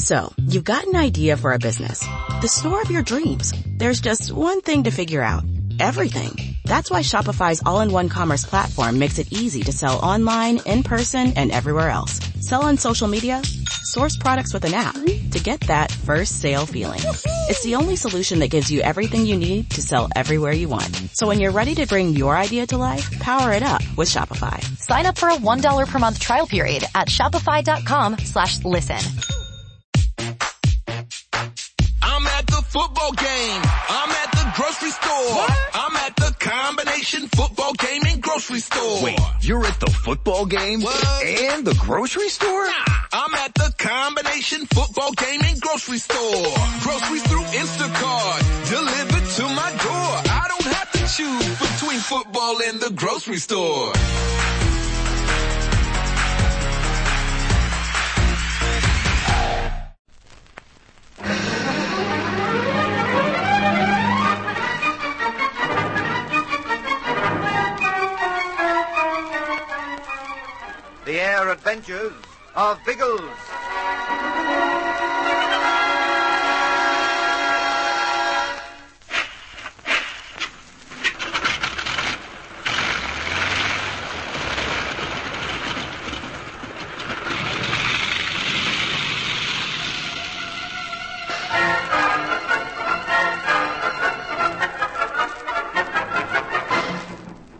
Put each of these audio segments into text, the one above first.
So, you've got an idea for a business. The store of your dreams. There's just one thing to figure out. Everything. That's why Shopify's all-in-one commerce platform makes it easy to sell online, in person, and everywhere else. Sell on social media. Source products with an app to get that first sale feeling. It's the only solution that gives you everything you need to sell everywhere you want. So when you're ready to bring your idea to life, power it up with Shopify. Sign up for a $1 per month trial period at shopify.com/listen. I'm at the football game. I'm at the grocery store. What? I'm at the combination football game and grocery store. Wait, you're at the football game and the grocery store? Nah, I'm at the combination football game and grocery store. Groceries through Instacart, delivered to my door. I don't have to choose between football and the grocery store. The Air Adventures of Biggles.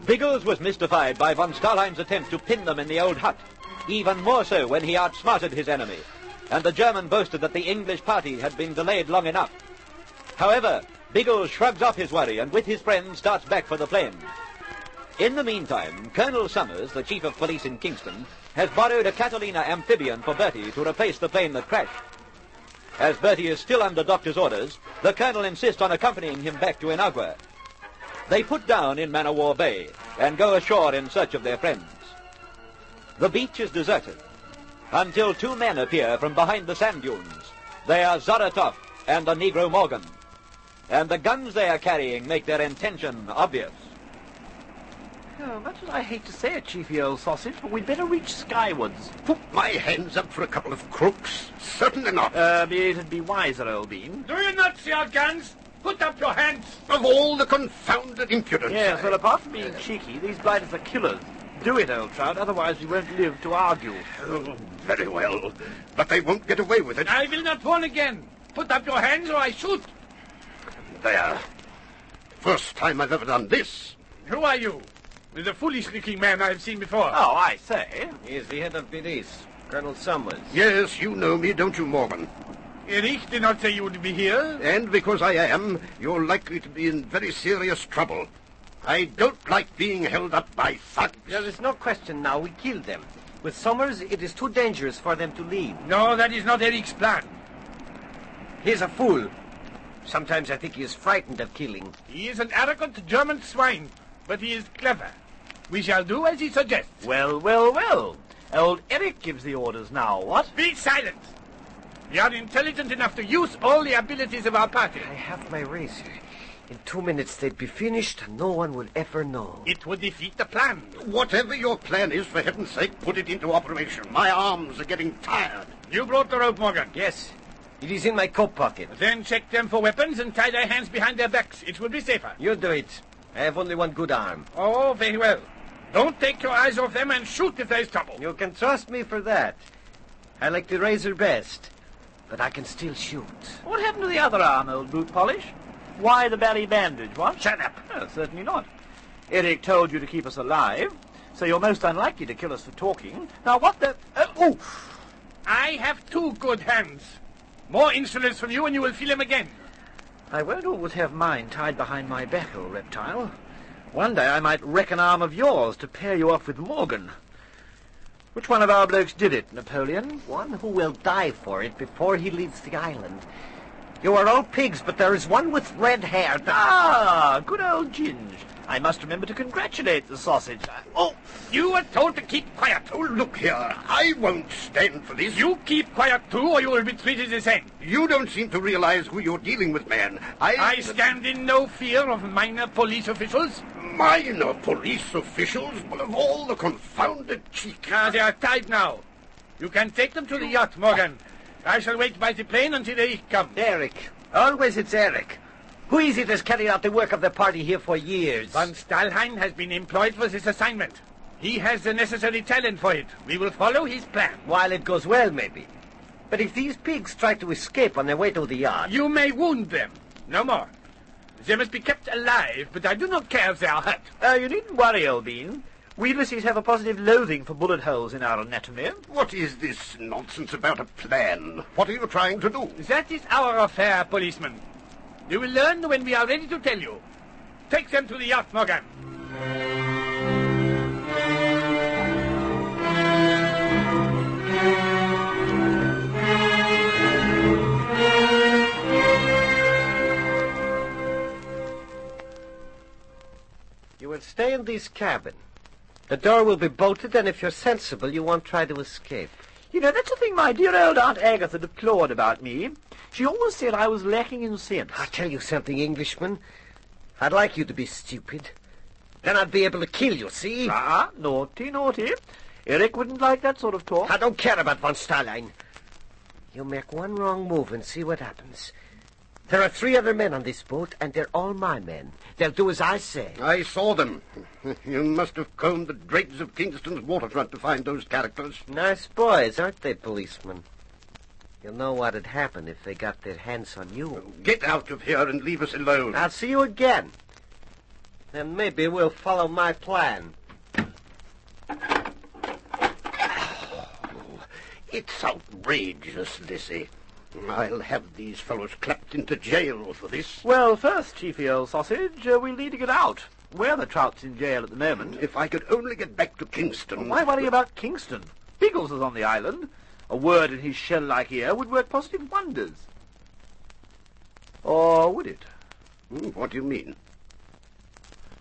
Biggles was mystified by von Starheim's attempt to pin them in the old hut, even more so when he outsmarted his enemy, and the German boasted that the English party had been delayed long enough. However, Biggles shrugs off his worry and with his friends starts back for the plains. In the meantime, Colonel Summers, the chief of police in Kingston, has borrowed a Catalina amphibian for Bertie to replace the plane that crashed. As Bertie is still under doctor's orders, the colonel insists on accompanying him back to Inagua. They put down in Man-o-War Bay and go ashore in search of their friends. The beach is deserted until two men appear from behind the sand dunes. They are Zaratov and the Negro Morgan, and the guns they are carrying make their intention obvious. Oh, much as I hate to say it, Chiefy old sausage, but we'd better reach skywards. Put my hands up for a couple of crooks? Certainly not. It'd be wiser, old bean. Do you not see our guns? Put up your hands! Of all the confounded impudence. Yes, well, apart from being cheeky, these blighters are killers. Do it, old trout, otherwise we won't live to argue. Oh, very well. But they won't get away with it. I will not warn again. Put up your hands or I shoot. There. First time I've ever done this. Who are you? The foolish-looking man I have seen before. Oh, I say. He's the head of police, Colonel Summers. Yes, you know me, don't you, Morgan? Erich did not say you would be here. And because I am, you're likely to be in very serious trouble. I don't like being held up by thugs. There is no question now. We killed them. With Summers, it is too dangerous for them to leave. No, that is not Erich's plan. He is a fool. Sometimes I think he is frightened of killing. He is an arrogant German swine, but he is clever. We shall do as he suggests. Well, well, well. Old Erich gives the orders now, what? Be silent! We are intelligent enough to use all the abilities of our party. I have my razor. In 2 minutes they'd be finished, and no one would ever know. It would defeat the plan. Whatever your plan is, for heaven's sake, put it into operation. My arms are getting tired. You brought the rope, Morgan. Yes. It is in my coat pocket. Then check them for weapons and tie their hands behind their backs. It will be safer. You do it. I have only one good arm. Oh, very well. Don't take your eyes off them and shoot if there's trouble. You can trust me for that. I like the razor best. But I can still shoot. What happened to the other arm, old boot polish? Why the belly bandage, what? Shut up. Oh, certainly not. Eric told you to keep us alive, so you're most unlikely to kill us for talking. Now, what the... oh! I have 2 good hands. More insolence from you and you will feel him again. I won't always have mine tied behind my back, old reptile. One day I might wreck an arm of yours to pair you off with Morgan. Which one of our blokes did it, Napoleon? One who will die for it before he leaves the island. You are all pigs, but there is one with red hair. Ah, good old Ginge. I must remember to congratulate the sausage. Oh, you were told to keep quiet. Oh, look here. I won't stand for this. You keep quiet, too, or you will be treated the same. You don't seem to realize who you're dealing with, man. I stand in no fear of minor police officials. Minor police officials? Well, of all the confounded cheek. They are tied now. You can take them to the yacht, Morgan. I shall wait by the plane until Eric comes. Eric. Always it's Eric. Who is it that's carried out the work of the party here for years? Von Stahlheim has been employed for this assignment. He has the necessary talent for it. We will follow his plan. While it goes well, maybe. But if these pigs try to escape on their way to the yard... You may wound them. No more. They must be kept alive, but I do not care if they are hurt. You needn't worry, old bean. We Lucy's have a positive loathing for bullet holes in our anatomy. What is this nonsense about a plan? What are you trying to do? That is our affair, policeman. You will learn when we are ready to tell you. Take them to the yacht, Morgan. You will stay in this cabin. The door will be bolted, and if you're sensible, you won't try to escape. You know, that's the thing my dear old Aunt Agatha deplored about me. She always said I was lacking in sense. I'll tell you something, Englishman. I'd like you to be stupid. Then I'd be able to kill you, see? Naughty, naughty. Eric wouldn't like that sort of talk. I don't care about von Stahlheim. You make one wrong move and see what happens. There are 3 other men on this boat, and they're all my men. They'll do as I say. I saw them. You must have combed the dregs of Kingston's waterfront to find those characters. Nice boys, aren't they, policemen? You'll know what'd happen if they got their hands on you. Get out of here and leave us alone. I'll see you again. Then maybe we'll follow my plan. It's outrageous, Lacey. I'll have these fellows clapped into jail for this. Well, first, Chiefy old sausage, we'll need to get out. We're the trouts in jail at the moment. If I could only get back to Kingston... Why worry about Kingston? Biggles is on the island. A word in his shell-like ear would work positive wonders. Or would it? What do you mean?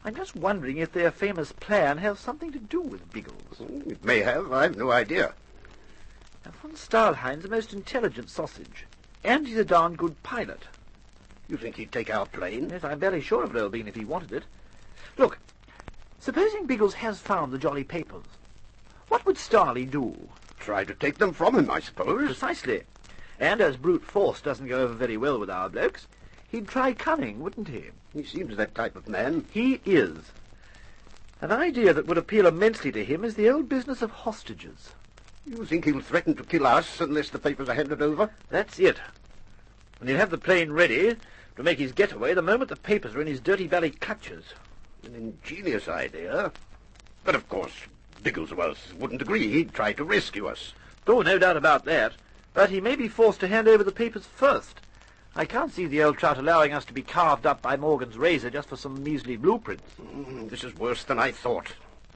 I'm just wondering if their famous plan has something to do with Biggles. It may have. I've no idea. Now, von Stahlheim's a most intelligent sausage, and he's a darn good pilot. You think he'd take our plane? Yes, I'm very sure of it, old bean, if he wanted it. Look, supposing Biggles has found the jolly papers, what would Starley do? Try to take them from him, I suppose. Precisely. And as brute force doesn't go over very well with our blokes, he'd try cunning, wouldn't he? He seems that type of man. He is. An idea that would appeal immensely to him is the old business of hostages. You think he'll threaten to kill us unless the papers are handed over? That's it. And he'll have the plane ready to make his getaway the moment the papers are in his dirty belly clutches. An ingenious idea. But of course, Bigglesworth wouldn't agree. He'd try to rescue us. Oh, no doubt about that. But he may be forced to hand over the papers first. I can't see the old trout allowing us to be carved up by Morgan's razor just for some measly blueprints. This is worse than I thought.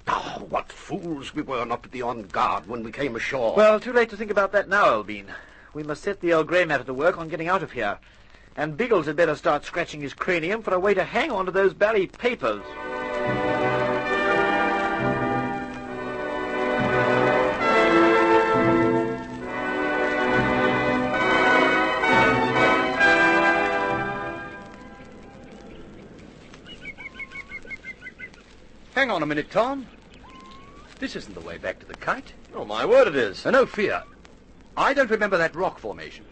Oh, what fools we were not to be on guard when we came ashore. Well, too late to think about that now, old bean. We must set the old grey matter to work on getting out of here. And Biggles had better start scratching his cranium for a way to hang on to those bally papers. Hang on a minute, Tom. This isn't the way back to the kite. Oh, my word it is. No fear. I don't remember that rock formation.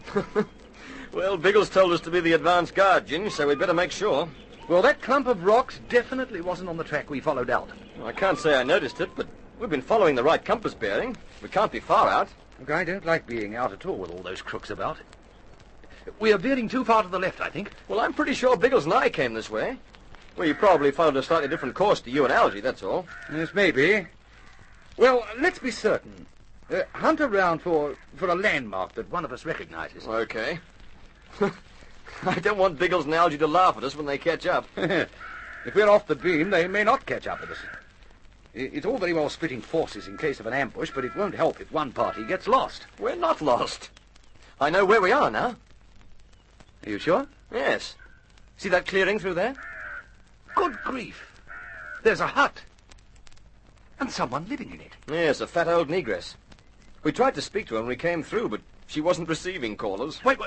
Well, Biggles told us to be the advance guard, Ginge, so we'd better make sure. Well, that clump of rocks definitely wasn't on the track we followed out. I can't say I noticed it, but we've been following the right compass bearing. We can't be far out. Look, I don't like being out at all with all those crooks about. We are veering too far to the left, I think. Well, I'm pretty sure Biggles and I came this way. Well, you probably followed a slightly different course to you and Algy, that's all. Yes, maybe. Well, let's be certain. Hunt around for a landmark that one of us recognizes. Okay. I don't want Biggles and Algy to laugh at us when they catch up. If we're off the beam, they may not catch up with us. It's all very well splitting forces in case of an ambush, but it won't help if one party gets lost. We're not lost. I know where we are now. Are you sure? Yes. See that clearing through there? Good grief. There's a hut. And someone living in it. Yes, a fat old negress. We tried to speak to her when we came through, but she wasn't receiving callers. Wait.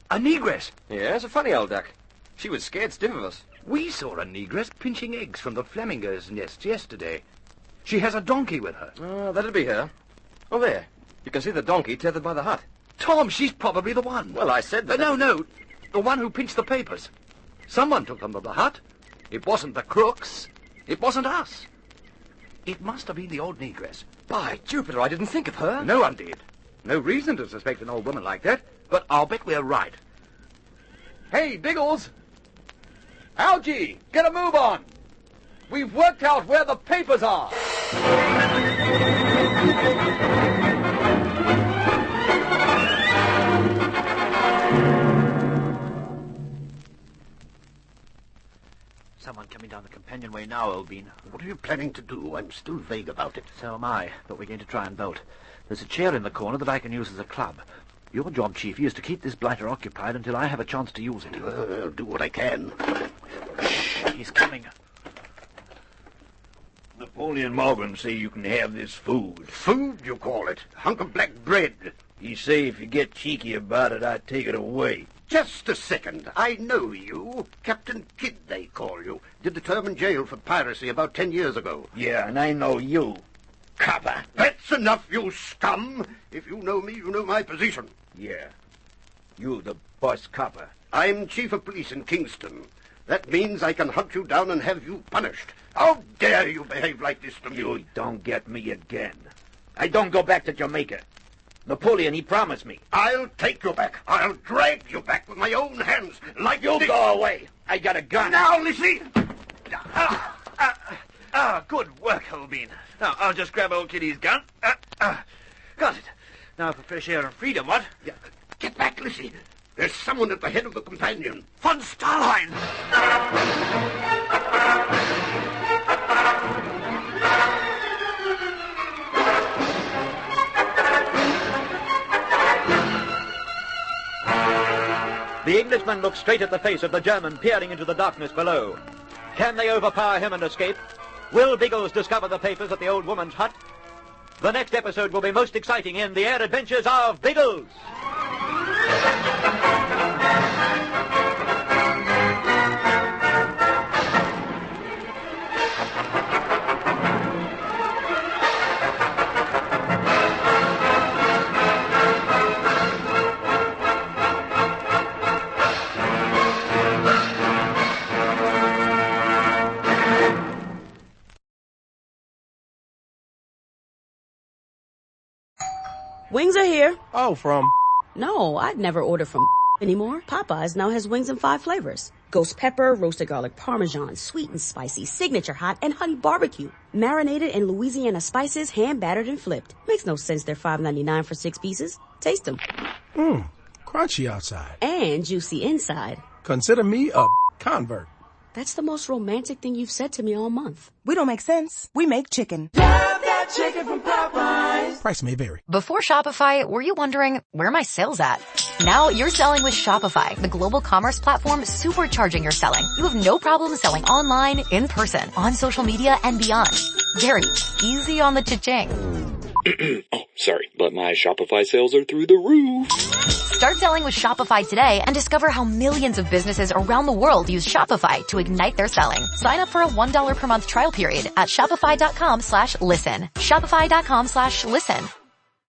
A negress? Yes, a funny old duck. She was scared stiff of us. We saw a negress pinching eggs from the flamingo's nest yesterday. She has a donkey with her. Oh, that'd be her. Oh, there. You can see the donkey tethered by the hut. Tom, she's probably the one. Well, I said that... No. The one who pinched the papers. Someone took them to the hut. It wasn't the crooks. It wasn't us. It must have been the old negress. By Jupiter, I didn't think of her. No one did. No reason to suspect an old woman like that. But I'll bet we're right. Hey, Biggles! Algy, get a move on! We've worked out where the papers are! Someone coming down the companionway now, old bean. What are you planning to do? I'm still vague about it. So am I, but we're going to try and bolt. There's a chair in the corner that I can use as a club. Your job, Chiefy, is to keep this blighter occupied until I have a chance to use it. I'll do what I can. Shh, he's coming. Napoleon Morgan say you can have this food. Food, you call it? Hunk of black bread. He say if you get cheeky about it, I take it away. Just a second. I know you. Captain Kidd, they call you. Did the term in jail for piracy about 10 years ago. Yeah, and I know you. Copper. That's enough, you scum. If you know me, you know my position. Yeah. You, the boss copper. I'm chief of police in Kingston. That means I can hunt you down and have you punished. How dare you behave like this to me? You don't get me again. I don't go back to Jamaica. Napoleon, he promised me. I'll take you back. I'll drag you back with my own hands, like you this. Go away. I got a gun. Now, Lizzie. Good work, old bean. Now, I'll just grab old Kitty's gun. Got it. Now for fresh air and freedom, what? Yeah. Get back, Lizzie. There's someone at the head of the companion. Von Starlein! The Englishman looks straight at the face of the German peering into the darkness below. Can they overpower him and escape? Will Biggles discover the papers at the old woman's hut? The next episode will be most exciting in the Air Adventures of Biggles. Wings are here. Oh, from... No, I'd never order from anymore. Popeyes now has wings in 5 flavors. Ghost pepper, roasted garlic parmesan, sweet and spicy, signature hot, and honey barbecue. Marinated in Louisiana spices, hand battered and flipped. Makes no sense they're $5.99 for 6 pieces. Taste them. Crunchy outside. And juicy inside. Consider me a convert. That's the most romantic thing you've said to me all month. We don't make sense. We make chicken. Love that chicken from Popeyes. Price may vary. Before Shopify, were you wondering, where are my sales at? Now you're selling with Shopify, the global commerce platform supercharging your selling. You have no problem selling online, in person, on social media, and beyond. Gary, easy on the cha-ching. Oh, sorry, but my Shopify sales are through the roof. Start selling with Shopify today and discover how millions of businesses around the world use Shopify to ignite their selling. Sign up for a $1 per month trial period at shopify.com/listen. Shopify.com/listen.